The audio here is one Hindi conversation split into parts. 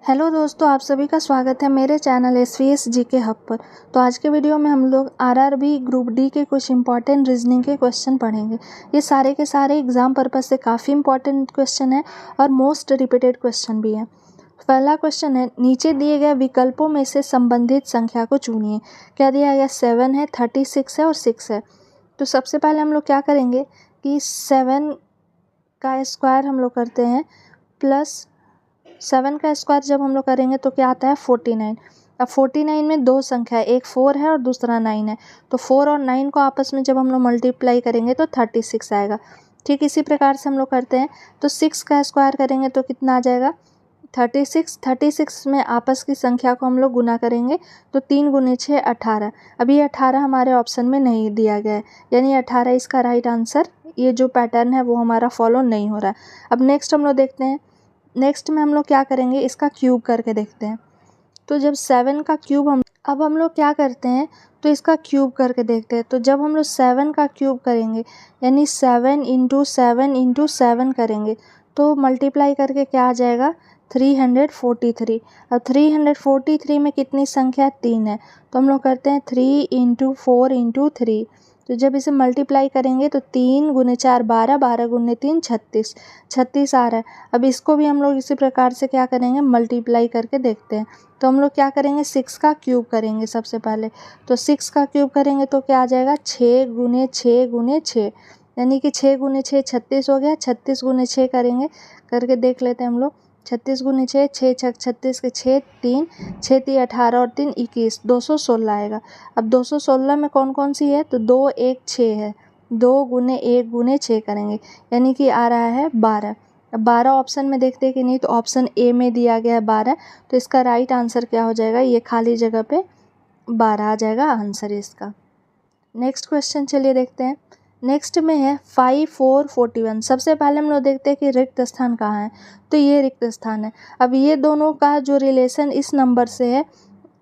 हेलो दोस्तों, आप सभी का स्वागत है मेरे चैनल एसवीएस जीके हब पर। तो आज के वीडियो में हम लोग आरआरबी ग्रुप डी के कुछ इंपॉर्टेंट रीजनिंग के क्वेश्चन पढ़ेंगे। ये सारे के सारे एग्जाम पर्पस से काफ़ी इंपॉर्टेंट क्वेश्चन है और मोस्ट रिपीटेड क्वेश्चन भी है। पहला क्वेश्चन है, नीचे दिए गए विकल्पों में से संबंधित संख्या को चुनिए। क्या दिया गया? 7 है, 36 है और 6 है। तो सबसे पहले हम लोग क्या करेंगे कि 7 का स्क्वायर हम लोग करते हैं प्लस 7 का स्क्वायर जब हम लोग करेंगे तो क्या आता है 49। अब 49 में दो संख्या है, एक 4 है और दूसरा 9 है। तो 4 और 9 को आपस में जब हम लोग मल्टीप्लाई करेंगे तो 36 आएगा। ठीक इसी प्रकार से हम लोग करते हैं। तो 6 का स्क्वायर करेंगे तो कितना आ जाएगा 36 में आपस की संख्या को हम लोग गुना करेंगे तो 3 गुने 6 18। अभी 18 हमारे ऑप्शन में नहीं दिया गया है, यानी 18 इसका राइट आंसर। ये जो पैटर्न है वो हमारा फॉलो नहीं हो रहा है। अब नेक्स्ट हम लोग देखते हैं। नेक्स्ट में हम लोग क्या करेंगे, इसका क्यूब करके देखते हैं। तो जब 7 का क्यूब अब हम लोग क्या करते हैं तो इसका क्यूब करके देखते हैं। तो जब हम लोग 7 का क्यूब करेंगे यानी 7 इंटू 7 इंटू 7 करेंगे तो मल्टीप्लाई करके क्या आ जाएगा 343। अब 343 में कितनी संख्या 3 है, तो हम लोग करते हैं 3 इंटू 4 इंटू 3। तो जब इसे मल्टीप्लाई करेंगे तो 3 गुने 4 12, 12 गुने 3 36 आ रहा है। अब इसको भी हम लोग इसी प्रकार से क्या करेंगे मल्टीप्लाई करके देखते हैं। तो हम लोग क्या करेंगे 6 का क्यूब करेंगे सबसे पहले। तो 6 का क्यूब करेंगे तो क्या आ जाएगा 6 गुने 6 गुने 6, यानी कि 6 गुने 6 36 हो गया। 36 गुने 6 करेंगे, करके देख लेते हैं हम लोग। 36 गुने 6 6 छक 36 के 6 3 6 3 18 और 3 21 216 आएगा। अब 216 में कौन कौन सी है तो 2 1 6 है। 2 गुने 1 गुने 6 करेंगे यानी कि आ रहा है 12। अब 12 ऑप्शन में देखते हैं कि नहीं, तो ऑप्शन ए में दिया गया है 12। तो इसका राइट आंसर क्या हो जाएगा, ये खाली जगह पे 12 आ जाएगा आंसर इसका। नेक्स्ट क्वेश्चन चलिए देखते हैं। नेक्स्ट में है 5 4 41। सबसे पहले हम लोग देखते हैं कि रिक्त स्थान कहाँ है। तो ये रिक्त स्थान है। अब ये दोनों का जो रिलेशन इस नंबर से है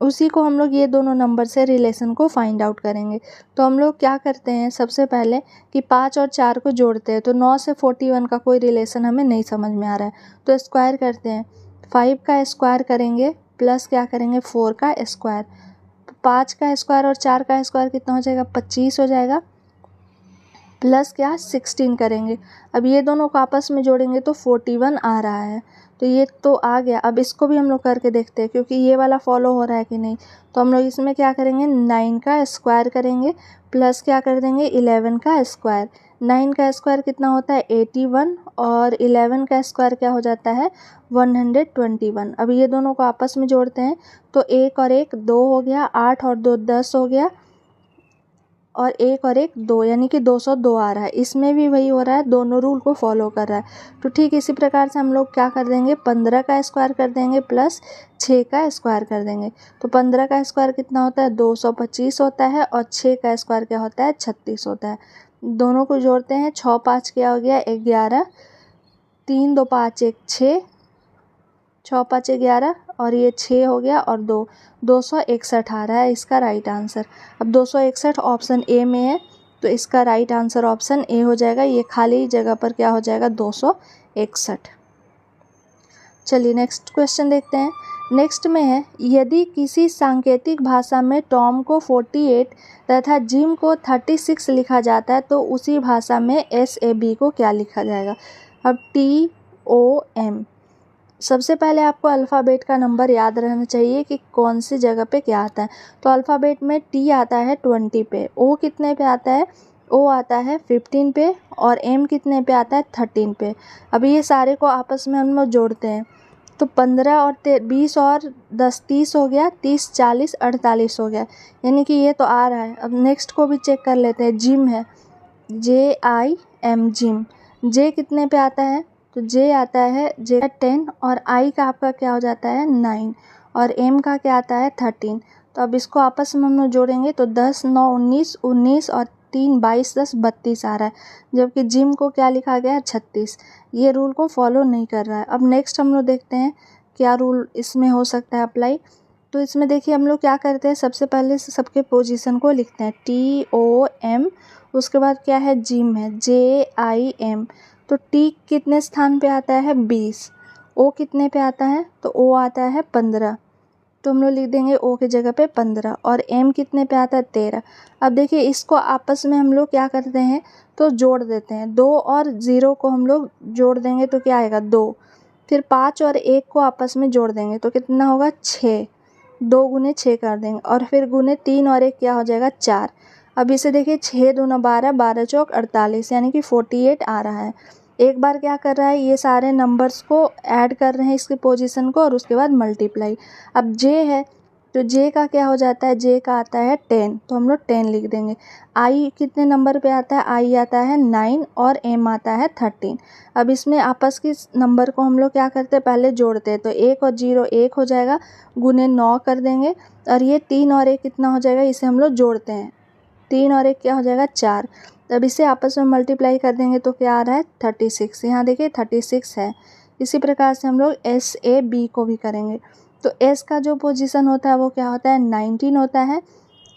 उसी को हम लोग ये दोनों नंबर से रिलेशन को फाइंड आउट करेंगे। तो हम लोग क्या करते हैं सबसे पहले कि 5 और 4 को जोड़ते हैं। तो 9 से 41 का कोई रिलेशन हमें नहीं समझ में आ रहा है, तो स्क्वायर करते हैं। 5 का स्क्वायर करेंगे प्लस क्या करेंगे 4 का स्क्वायर। 5 का स्क्वायर और 4 का स्क्वायर कितना हो जाएगा 25 हो जाएगा, प्लस क्या 16 करेंगे। अब ये दोनों को आपस में जोड़ेंगे तो 41 आ रहा है। तो ये तो आ गया। अब इसको भी हम लोग करके देखते हैं क्योंकि ये वाला फॉलो हो रहा है कि नहीं। तो हम लोग इसमें क्या करेंगे 9 का स्क्वायर करेंगे प्लस क्या कर देंगे 11 का स्क्वायर। 9 का स्क्वायर कितना होता है 81 और 11 का स्क्वायर क्या हो जाता है 121। अब ये दोनों को आपस में जोड़ते हैं तो 1 और 1 2 हो गया, 8 और 2 10 हो गया, और 1 और 1 2, यानी कि 202 आ रहा है। इसमें भी वही हो रहा है, दोनों रूल को फॉलो कर रहा है। तो ठीक इसी प्रकार से हम लोग क्या कर देंगे 15 का स्क्वायर कर देंगे प्लस 6 का स्क्वायर कर देंगे। तो 15 का स्क्वायर कितना होता है 225 होता है और 6 का स्क्वायर क्या होता है 36 होता है। दोनों को जोड़ते हैं 6 5 क्या हो गया 11, 3 2 5 1 6, 6 5 11 और ये 6 हो गया और 2 261 आ रहा है इसका राइट आंसर। अब 261 ऑप्शन ए में है तो इसका राइट आंसर ऑप्शन ए हो जाएगा। ये खाली जगह पर क्या हो जाएगा 261। चलिए नेक्स्ट क्वेश्चन देखते हैं। नेक्स्ट में है, यदि किसी सांकेतिक भाषा में टॉम को 48 तथा जिम को 36 लिखा जाता है तो उसी भाषा में SAB को क्या लिखा जाएगा। अब TOM, सबसे पहले आपको अल्फ़ाबेट का नंबर याद रहना चाहिए कि कौन सी जगह पे क्या आता है। तो अल्फ़ाबेट में T आता है 20 पे, O कितने पे आता है O आता है 15 पे और M कितने पे आता है 13 पे। अभी ये सारे को आपस में हम लोग जोड़ते हैं तो 15 और 20 और 10 30 हो गया, 30 40 48 हो गया, यानी कि ये तो आ रहा है। अब नेक्स्ट को भी चेक कर लेते हैं। जिम है JIM जिम, J कितने पे आता है तो J आता है J 10 और I का आपका क्या हो जाता है 9 और M का क्या आता है 13। तो अब इसको आपस में हम लोग जोड़ेंगे तो 10 9 19 19 और 3 22 10 32 आ रहा है, जबकि जिम को क्या लिखा गया है 36। ये रूल को फॉलो नहीं कर रहा है। अब नेक्स्ट हम लोग देखते हैं क्या रूल इसमें हो सकता है अप्लाई। तो इसमें देखिए हम लोग क्या करते हैं सबसे पहले से सबके पोजीशन को लिखते हैं TOM, उसके बाद क्या है जिम है JIM। तो T कितने स्थान पे आता है 20, ओ कितने पे आता है, तो ओ आता है 15, तो हम लोग लिख देंगे ओ की जगह पे 15। और एम कितने पे आता है, 13। अब देखिए इसको आपस में हम लोग क्या करते हैं, तो जोड़ देते हैं। 2 और 0 को हम लोग जोड़ देंगे तो क्या आएगा, 2। फिर 5 और 1 को आपस में जोड़ देंगे तो कितना होगा, 6। 2 गुने 6 कर देंगे और फिर गुने 3 और 1 क्या हो जाएगा, 4। अब इसे देखिए 6 दूना 12, 12 चौक 48, यानी कि 48 आ रहा है। एक बार क्या कर रहा है, ये सारे नंबर्स को ऐड कर रहे हैं इसके पोजीशन को और उसके बाद मल्टीप्लाई। अब जे है तो जे का क्या हो जाता है, जे का आता है 10, तो हम लोग 10 लिख देंगे। आई कितने नंबर पे आता है, आई आता है 9 और एम आता है 13। अब इसमें आपस के नंबर को हम लोग क्या करते हैं, पहले जोड़ते हैं। तो 1 और 0 1 हो जाएगा, गुने 9 कर देंगे और ये 3 और 1 कितना हो जाएगा, इसे हम लोग जोड़ते हैं। 3 और 1 क्या हो जाएगा, 4। अब इसे आपस में मल्टीप्लाई कर देंगे तो क्या आ रहा है, 36। यहाँ देखिए 36 है। इसी प्रकार से हम लोग एस ए बी को भी करेंगे। तो एस का जो पोजीशन होता है वो क्या होता है, 19 होता है।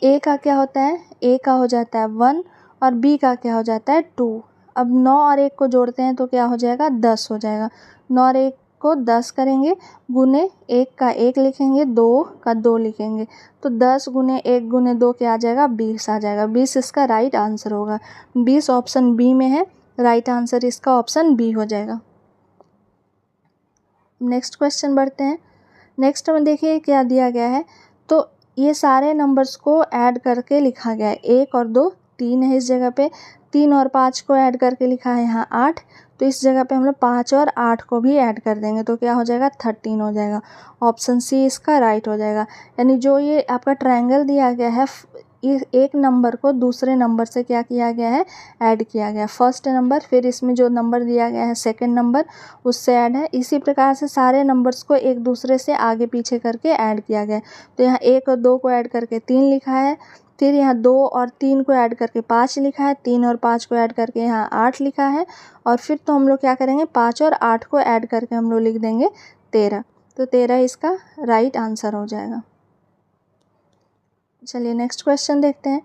ए का क्या होता है, ए का हो जाता है 1 और बी का क्या हो जाता है 2। अब 9 और 1 को जोड़ते हैं तो क्या हो जाएगा, 10 हो जाएगा। 9 और 1 को 10 करेंगे, गुने 1 का 1 लिखेंगे, 2 का 2 लिखेंगे, तो 10 गुने 1 गुने 2 क्या आ जाएगा, 20 आ जाएगा। 20 इसका राइट आंसर होगा। 20 ऑप्शन बी में है, राइट आंसर इसका ऑप्शन बी हो जाएगा। नेक्स्ट क्वेश्चन बढ़ते हैं। नेक्स्ट में देखिए क्या दिया गया है, तो ये सारे नंबर्स को ऐड करके लिखा गया है। 1 और 2 3 है इस जगह पे, 3 और 5 को ऐड करके लिखा है यहाँ 8, तो इस जगह पे हम लोग 5 और 8 को भी ऐड कर देंगे तो क्या हो जाएगा, 13 हो जाएगा। ऑप्शन सी इसका राइट हो जाएगा। यानी जो ये आपका ट्रायंगल दिया गया है, एक नंबर को दूसरे नंबर से क्या किया गया है, ऐड किया गया है। फर्स्ट नंबर, फिर इसमें जो नंबर दिया गया है सेकंड नंबर, उससे ऐड है। इसी प्रकार से सारे नंबर्स को एक दूसरे से आगे पीछे करके ऐड किया गया है। तो यहाँ 1 और 2 को ऐड करके 3 लिखा है, फिर यहाँ 2 और 3 को ऐड करके 5 लिखा है, 3 और 5 को ऐड करके यहाँ 8 लिखा है, और फिर तो हम लोग क्या करेंगे, 5 और 8 को ऐड करके हम लोग लिख देंगे 13। तो 13 इसका राइट आंसर हो जाएगा। चलिए नेक्स्ट क्वेश्चन देखते हैं।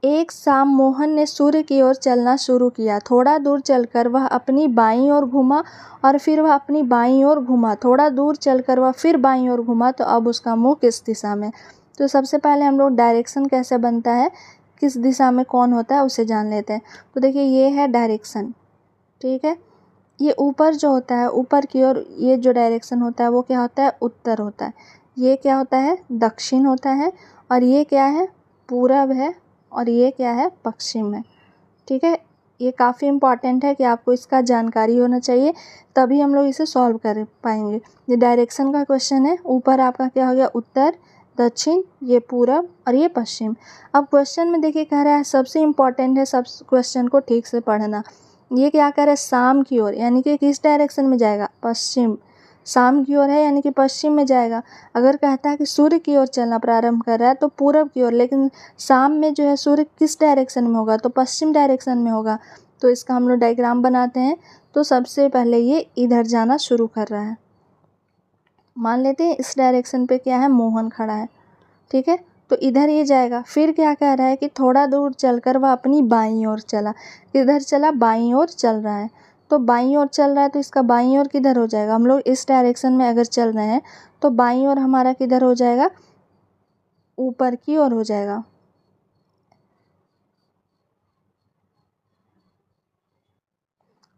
एक शाम मोहन ने सूर्य की ओर चलना शुरू किया। थोड़ा दूर चलकर वह अपनी बाईं ओर घूमा और फिर वह अपनी बाईं ओर घूमा। थोड़ा दूर चलकर वह फिर बाईं ओर घूमा, तो अब उसका मुंह किस दिशा में। तो सबसे पहले हम लोग डायरेक्शन कैसे बनता है, किस दिशा में कौन होता है उसे जान लेते हैं। तो देखिए ये है डायरेक्शन, ठीक है। ये ऊपर जो होता है, ऊपर की ओर ये जो डायरेक्शन होता है वो क्या होता है, उत्तर होता है। ये क्या होता है, दक्षिण होता है। और ये क्या है, पूरब है। और ये क्या है, पश्चिम है, ठीक है। ये काफ़ी इम्पॉर्टेंट है कि आपको इसका जानकारी होना चाहिए, तभी हम लोग इसे सॉल्व कर पाएंगे। ये डायरेक्शन का क्वेश्चन है। ऊपर आपका क्या हो गया, उत्तर, दक्षिण, ये पूरब और ये पश्चिम। अब क्वेश्चन में देखिए कह रहा है, सबसे इम्पॉर्टेंट है सब क्वेश्चन को ठीक से पढ़ना। ये क्या कर रहा है, शाम की ओर, यानी कि किस डायरेक्शन में जाएगा, पश्चिम। शाम की ओर है यानी कि पश्चिम में जाएगा। अगर कहता है कि सूर्य की ओर चलना प्रारंभ कर रहा है तो पूरब की ओर, लेकिन शाम में जो है सूर्य किस डायरेक्शन में होगा, तो पश्चिम डायरेक्शन में होगा। तो इसका हम लोग डायग्राम बनाते हैं। तो सबसे पहले ये इधर जाना शुरू कर रहा है। मान लेते हैं इस डायरेक्शन पे क्या है, मोहन खड़ा है, ठीक है। तो इधर ये जाएगा। फिर क्या कह रहा है कि थोड़ा दूर चलकर वह अपनी बाईं ओर चला। किधर चला, बाईं ओर चल रहा है। तो बाईं ओर चल रहा है तो इसका बाईं ओर किधर हो जाएगा, हम लोग इस डायरेक्शन में अगर चल रहे हैं तो बाईं ओर हमारा किधर हो जाएगा, ऊपर की ओर हो जाएगा।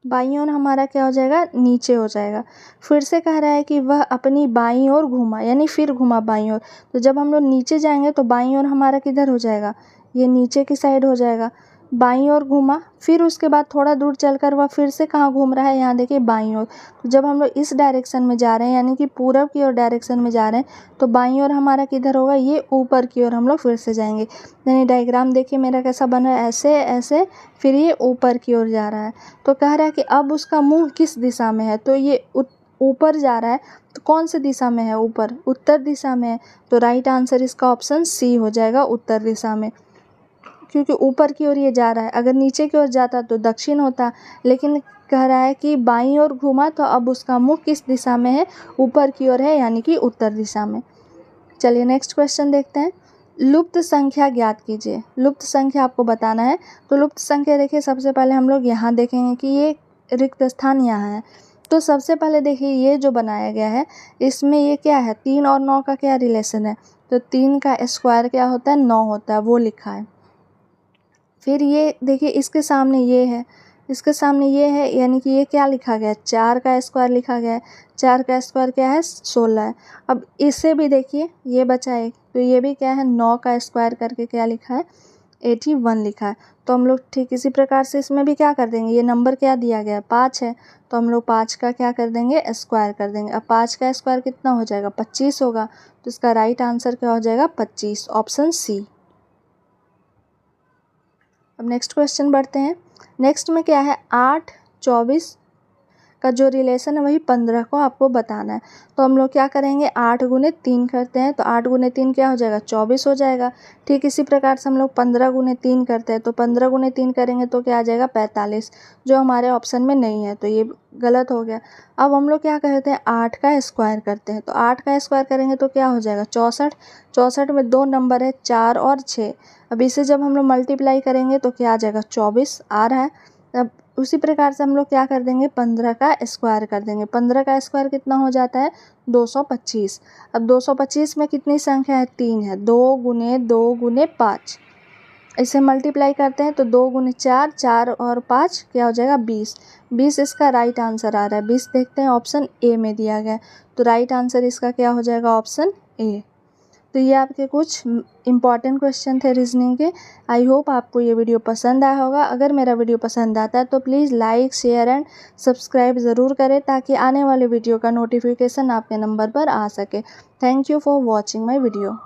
बाईं ओर हमारा क्या हो जाएगा, नीचे हो जाएगा। फिर से कह रहा है कि वह अपनी बाईं ओर घूमा, यानी फिर घूमा बाईं ओर। तो जब हम लोग नीचे जाएंगे तो बाईं ओर हमारा किधर हो जाएगा, ये नीचे की साइड हो जाएगा। बाईं ओर घूमा, फिर उसके बाद थोड़ा दूर चलकर वह फिर से कहाँ घूम रहा है, यहाँ देखिए बाईं ओर। तो जब हम लोग इस डायरेक्शन में जा रहे हैं यानी कि पूरब की ओर डायरेक्शन में जा रहे हैं तो बाईं ओर हमारा किधर होगा, ये ऊपर की ओर हम लोग फिर से जाएंगे। यानी डायग्राम देखिए मेरा कैसा बन रहा है, ऐसे ऐसे, फिर ये ऊपर की ओर जा रहा है। तो कह रहा है कि अब उसका मुंह किस दिशा में है, तो ये ऊपर जा रहा है। तो कौन सी दिशा में है, ऊपर, उत्तर दिशा में है। तो राइट आंसर इसका ऑप्शन सी हो जाएगा, उत्तर दिशा में, क्योंकि ऊपर की ओर ये जा रहा है। अगर नीचे की ओर जाता तो दक्षिण होता, लेकिन कह रहा है कि बाईं ओर घूमा तो अब उसका मुंह किस दिशा में है, ऊपर की ओर है, यानी कि उत्तर दिशा में। चलिए नेक्स्ट क्वेश्चन देखते हैं। लुप्त संख्या ज्ञात कीजिए। लुप्त संख्या आपको बताना है। तो लुप्त संख्या देखिए सबसे पहले हम लोग यहाँ देखेंगे कि ये रिक्त स्थान यहाँ है। तो सबसे पहले देखिए ये जो बनाया गया है इसमें ये क्या है, 3 और 9 का क्या रिलेशन है, तो 3 का स्क्वायर क्या होता है, 9 होता है, वो लिखा है। फिर ये देखिए इसके सामने ये है, इसके सामने ये है, यानी कि ये क्या लिखा गया है, 4 का स्क्वायर लिखा गया है। 4 का स्क्वायर क्या है, 16 है। अब इसे भी देखिए ये बचा एक, तो ये भी क्या है, 9 का स्क्वायर करके क्या लिखा है, 81 लिखा है। तो हम लोग ठीक इसी प्रकार से इसमें भी क्या कर देंगे, ये नंबर क्या दिया गया है, 5 है, तो हम लोग 5 का क्या कर देंगे, स्क्वायर कर देंगे। अब 5 का स्क्वायर कितना हो जाएगा, 25 होगा। तो इसका राइट आंसर क्या हो जाएगा, 25, ऑप्शन सी। अब नेक्स्ट क्वेश्चन बढ़ते हैं। नेक्स्ट में क्या है, 8, 24 का जो रिलेशन है वही 15 को आपको बताना है। तो हम लोग क्या करेंगे, 8 गुने 3 करते हैं, तो 8 गुने 3 क्या हो जाएगा, 24 हो जाएगा। ठीक इसी प्रकार से हम लोग 15 गुने 3 करते हैं, तो 15 गुने 3 करेंगे तो क्या आ जाएगा, 45, जो हमारे ऑप्शन में नहीं है, तो ये गलत हो गया। अब हम लोग क्या करते हैं, 8 का स्क्वायर करते हैं, तो 8 का स्क्वायर करेंगे तो क्या हो जाएगा, 64। 64 में 2 नंबर है, 4 और 6। अब इसे जब हम लोग मल्टीप्लाई करेंगे तो क्या आ जाएगा, 24 आ रहा है। अब उसी प्रकार से हम लोग क्या कर देंगे, 15 का स्क्वायर कर देंगे। 15 का स्क्वायर कितना हो जाता है, 225। अब 225 में कितनी संख्या है, 3 है, 2 गुने 2 गुने 5। इसे मल्टीप्लाई करते हैं तो 2 गुने 4, 4 और 5 क्या हो जाएगा, 20। 20 इसका राइट आंसर आ रहा है। 20 देखते हैं ऑप्शन ए में दिया गया है, तो राइट आंसर इसका क्या हो जाएगा, ऑप्शन ए। तो ये आपके कुछ इम्पॉर्टेंट क्वेश्चन थे रीजनिंग के। आई होप आपको ये वीडियो पसंद आया होगा। अगर मेरा वीडियो पसंद आता है तो please like, share and subscribe ज़रूर करें, ताकि आने वाले वीडियो का नोटिफिकेशन आपके नंबर पर आ सके। Thank you for watching my video.